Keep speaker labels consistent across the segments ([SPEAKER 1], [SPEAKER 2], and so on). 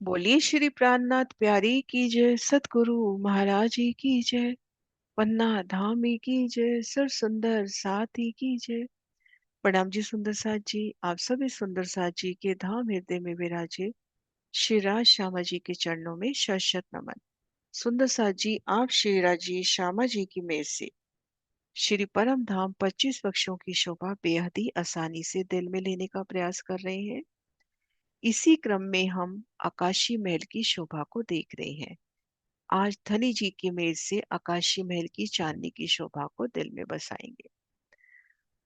[SPEAKER 1] बोलिए श्री प्राणनाथ प्यारी की जय, सतगुरु महाराज जी की जय, पन्ना धामी की जय, सर सुंदर साथी की जय। प्रणाम जी सुंदर साथ जी, आप सभी सुंदर साथ जी के धाम हृदय में विराजे श्री राज श्यामा जी के चरणों में शत शत नमन। सुंदर साथ जी, आप श्री राज जी श्यामा जी की मेर से श्री परम धाम 25 पक्षों की शोभा बेहद ही आसानी से दिल में लेने का प्रयास कर रहे हैं। इसी क्रम में हम आकाशी महल की शोभा को देख रहे हैं। आज धनी जी की मेज से आकाशी महल की चांदनी की शोभा को दिल में बसाएंगे।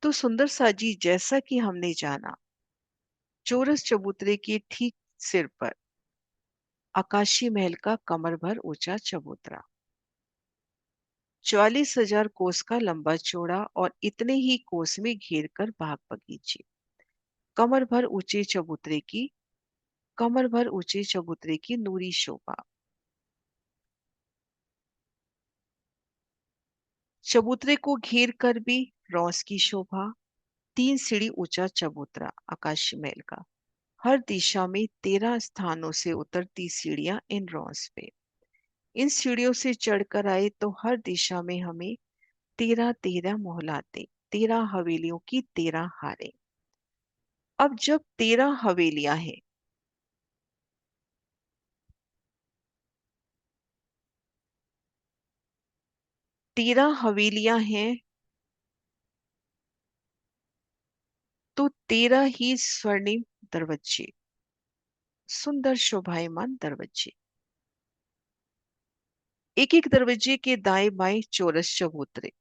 [SPEAKER 1] तो सुंदर सा जी, जैसा कि हमने जाना, चौरस चबूतरे के ठीक सिर पर आकाशी महल का कमर भर ऊंचा चबूतरा, 44,000 कोस का लंबा चौड़ा और इतने ही कोस में घेर कर बाग बगीचे, कमर भर ऊंचे चबूतरे की कमर भर ऊंचे चबूतरे की नूरी शोभा, चबूतरे को घेर कर भी रौस की शोभा। 3 सीढ़ी ऊंचा चबूतरा आकाशी महल का, हर दिशा में 13 स्थानों से उतरती सीढ़ियां इन रॉस पे। इन सीढ़ियों से चढ़कर आए तो हर दिशा में हमें 13-13 मोहलाते, 13 हवेलियों की 13 हारें। अब जब 13 हवेलियां हैं, 13 हवेलियां हैं, तो 13 ही स्वर्णिम दरवाजे, सुंदर शोभायमान दरवाजे। एक एक दरवाजे के दाएं बाएं चौरस चबूतरे,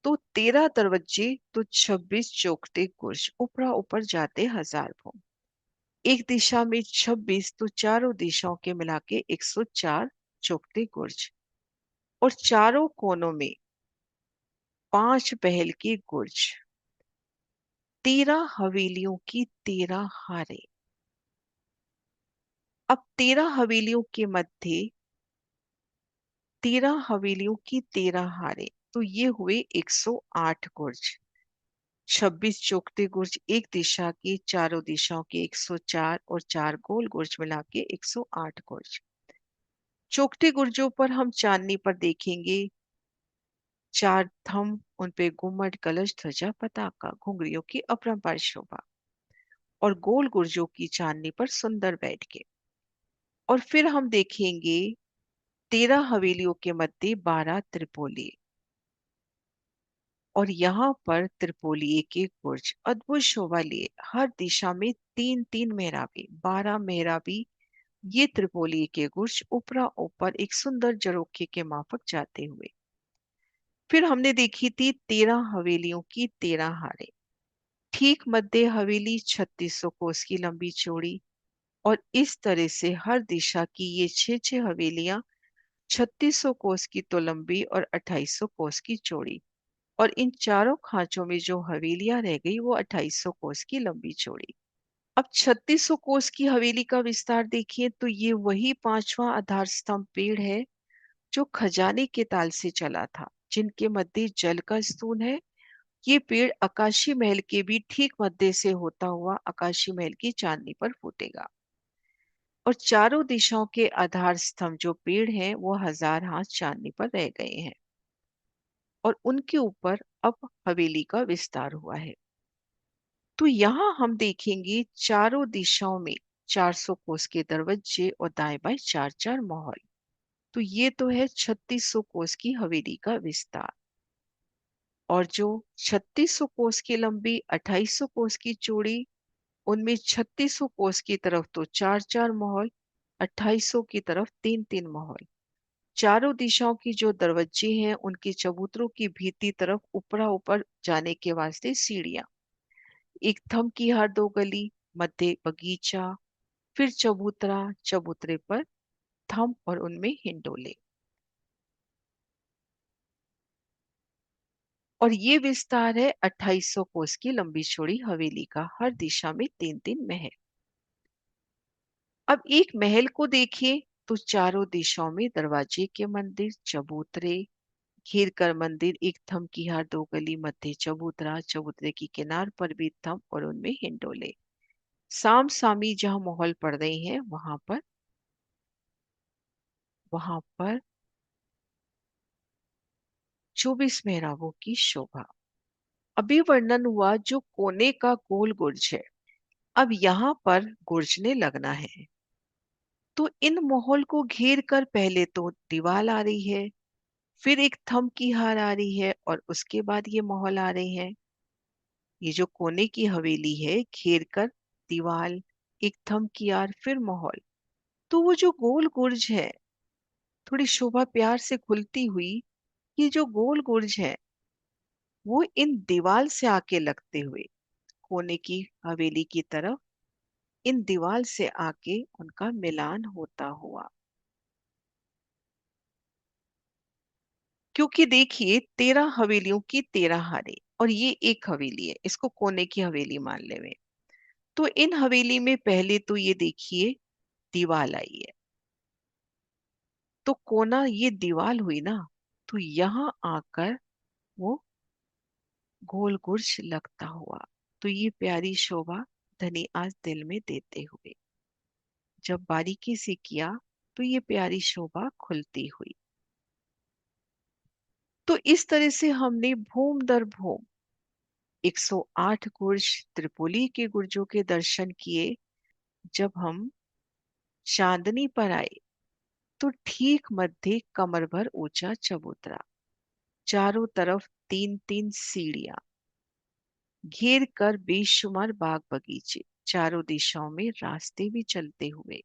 [SPEAKER 1] तो 13 दरवाजे, तो 26 चौखटे गुर्ज, ऊपरा ऊपर जाते हजार भों। एक दिशा में 26, तो चारों दिशाओं के मिला के 104 चौखटे गुर्ज, और चारों कोनों में 5 पहल के गुर्ज, 13 हवेलियों की 13 हारे। अब 13 हवेलियों की 13 हारे, तो ये हुए 108 गुर्ज। 26 चौखटे गुर्ज एक दिशा के, चारों दिशाओं के 104, और 4 गोल गुर्ज मिला के 108 गुर्ज। चौखटे गुर्जों पर हम चांदनी पर देखेंगे 4 थंब, उन पे गुम्मट, कलश, ध्वजा, पताका, घुंघरियों की अपरंपार शोभा, और गोल गुर्जों की चांदनी पर सुंदर बैठ के। और फिर हम देखेंगे 13 हवेलियों के मध्य 12 त्रिपोली, और यहाँ पर त्रिपोली के गुर्ज अद्भुत शोभा लिए, हर दिशा में 3-3 मेहराबी, 12 मेहराबी। ये त्रिपोली के गुर्ज ऊपरा ऊपर एक सुंदर झरोखे के माफक जाते हुए। फिर हमने देखी थी 13 हवेलियों की 13 हारें। ठीक मध्य हवेली 3600 कोस की लंबी चौड़ी, और इस तरह से हर दिशा की ये 6-6 हवेलियां 3600 कोस की तो लंबी और 2800 कोस की चौड़ी, और इन चारों खांचों में जो हवेलियां रह गई वो 2800 कोस की लंबी चौड़ी। अब 3600 कोस की हवेली का विस्तार देखिए, तो ये वही पांचवा आधार स्तंभ पेड़ है जो खजाने के ताल से चला था, जिनके मध्य जल का स्तून है। ये पेड़ आकाशी महल के भी ठीक मध्य से होता हुआ आकाशी महल की चांदनी पर फूटेगा, और चारों दिशाओं के आधार स्तंभ जो पेड़ हैं वो 1000 हाथ चांदनी पर रह गए हैं, और उनके ऊपर अब हवेली का विस्तार हुआ है। तो यहाँ हम देखेंगे चारों दिशाओं में 400 कोस के दरवाजे, और दाएं बाएं 4-4 महल। तो ये तो है 3600 कोस की हवेली का विस्तार। और जो 3600 कोस की लंबी, 2800 कोस की चौड़ी, उनमें 3600 कोस की तरफ तो 4-4 महल, 2800 की तरफ 3-3 महल। चारों दिशाओं की जो दरवाजे हैं उनके चबूतरों की भीतरी तरफ ऊपरा ऊपर जाने के वास्ते सीढ़ियां, एक थंब की हर 2 गली, मध्य बगीचा, फिर चबूतरा, चबूतरे पर थंब और उनमें हिंडोले। और ये विस्तार है 2800 कोस की लंबी चौड़ी हवेली का, हर दिशा में 3-3 महल। अब एक महल को देखिए, तो चारों दिशाओं में दरवाजे के मंदिर, चबूतरे, घेर कर मंदिर, एक थंब की हर 2 गली, मध्य चबूतरा, चबूतरे की किनार पर भी थंब और उनमें हिंडोले। साम सामी जहां माहौल पड़ रही है वहां पर 24 मेहराबों की शोभा। अभी वर्णन हुआ जो कोने का गोल गुर्ज है, अब यहाँ पर गुर्जने लगना है। तो इन माहौल को घेर कर पहले तो दीवार आ रही है, फिर एक थंब की हार आ रही है और उसके बाद ये माहौल आ रहे हैं। ये जो कोने की हवेली है घेर कर दीवार, एक थंब की हार, फिर माहौल। तो वो जो गोल गुर्ज है, थोड़ी शोभा प्यार से खुलती हुई, ये जो गोल गुर्ज है वो इन दीवार से आके लगते हुए कोने की हवेली की तरफ इन दीवार से आके उनका मिलान होता हुआ। क्योंकि देखिए 13 हवेलियों की 13 हारे और ये एक हवेली है, इसको कोने की हवेली मान ले में। तो इन हवेली में पहले तो ये देखिए दीवार आई है, तो कोना ये दीवार हुई ना, तो यहां आकर वो गोल गुर्ज लगता हुआ। तो ये प्यारी शोभा धनी आज दिल में देते हुए, जब बारीकी से किया तो ये प्यारी शोभा खुलती हुई। तो इस तरह से हमने भूम दर भूम 108 गुर्ज त्रिपोली के गुर्जों के दर्शन किए। जब हम चांदनी पर आए तो ठीक मध्य कमर भर ऊंचा चबूतरा, चारों तरफ तीन तीन सीढ़ियां, घेर कर बेशुमार बाग बगीचे, चारों दिशाओं में रास्ते भी चलते हुए।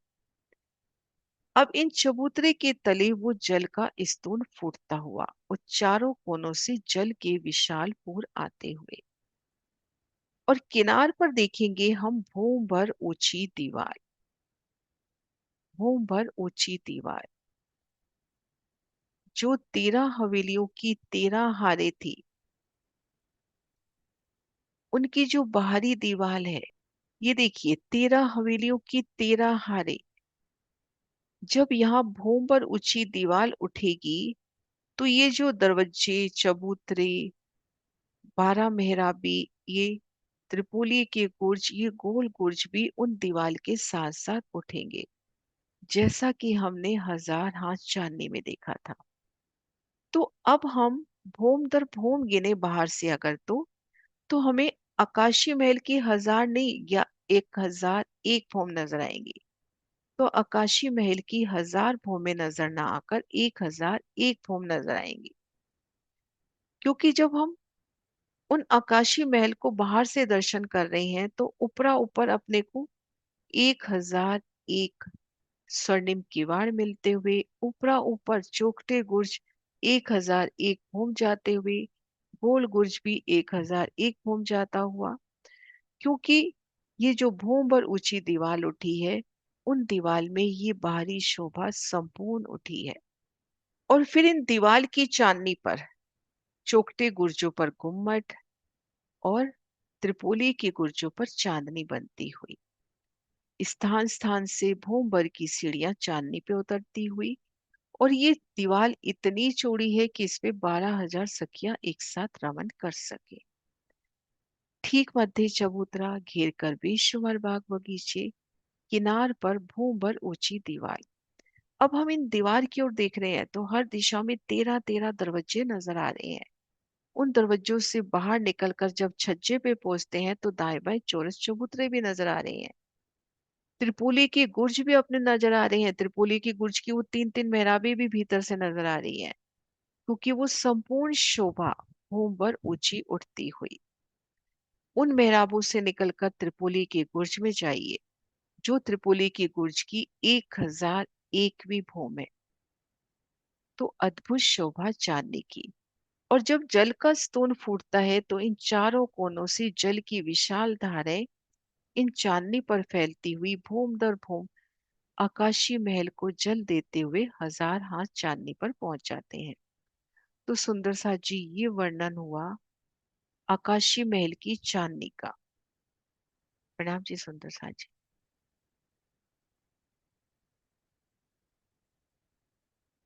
[SPEAKER 1] अब इन चबूतरे के तले वो जल का स्तून फूटता हुआ और चारों कोनों से जल के विशाल पूर आते हुए। और किनार पर देखेंगे हम भूम भर ऊंची दीवार जो 13 हवेलियों की 13 हारे थी। उनकी जो बाहरी दीवार है, ये देखिए 13 हवेलियों की 13 हारे। जब यहाँ भूम पर ऊंची दीवार उठेगी तो ये जो दरवाजे, चबूतरे, 12 मेहराबी, ये त्रिपोली के गुर्ज, ये गोल गुर्ज भी उन दीवार के साथ साथ उठेंगे, जैसा कि हमने हजार हाथ चांदनी में देखा था। तो अब हम भूम दर भूम गिने बाहर से अगर तो हमें आकाशीय महल की हजार नहीं या 1001 भूम नजर आएंगी। तो आकाशीय महल की हजार भूमें नजर ना आकर 1001 भूम नजर आएंगी। क्योंकि जब हम उन आकाशीय महल को बाहर से दर्शन कर रहे हैं तो ऊपरा ऊपर अपने को 1001 स्वर्णिम किवाड़ मिलते हुए, ऊपरा ऊपर चौखटे गुर्ज 1001 घूम जाते हुए, गोल गुर्ज भी 1001 घूम जाता हुआ। क्योंकि ये जो भूम पर ऊंची दीवार उठी है, उन दीवार में ये बाहरी शोभा संपूर्ण उठी है। और फिर इन दीवार की चांदनी पर चौखटे गुर्जों पर गुम्मट और त्रिपोली की गुर्जों पर चांदनी बनती हुई, स्थान स्थान से भूम भर की सीढ़ियां चांदनी पे उतरती हुई। और ये दीवार इतनी चौड़ी है कि इस पे 12,000 सखियां एक साथ रमन कर सके। ठीक मध्य चबूतरा, घेर कर बेशुमार बाग बगीचे, किनार पर भूम भर ऊंची दीवार। अब हम इन दीवार की ओर देख रहे हैं तो हर दिशा में 13 13 दरवाजे नजर आ रहे हैं। उन दरवाजों से बाहर निकलकर जब छज्जे पे पहुंचते हैं तो दाएं बाएं चौरस चबूतरे भी नजर आ रहे हैं। त्रिपोली की गुर्ज भी अपने नजर आ रही हैं। त्रिपोली की गुर्ज की वो तीन तीन मेहराबें भी भीतर से नजर आ रही हैं, क्योंकि वो संपूर्ण शोभा भूम पर ऊंची उठती हुई। उन मेहराबों से निकलकर त्रिपोली के गुर्ज में जाइए, जो त्रिपोली की गुर्ज की 1001वीं भूम है। तो अद्भुत शोभा चांदनी की। और जब जल का स्तून फूटता है तो इन चारों कोनों से जल की विशाल धाराएं इन चांदनी पर फैलती हुई भूम दर भूम आकाशीय महल को जल देते हुए हजार हाथ चांदनी पर पहुंच जाते हैं। तो सुंदर सा जी ये वर्णन हुआ आकाशीय महल की चांदनी का। प्रणाम जी सुंदर सा जी।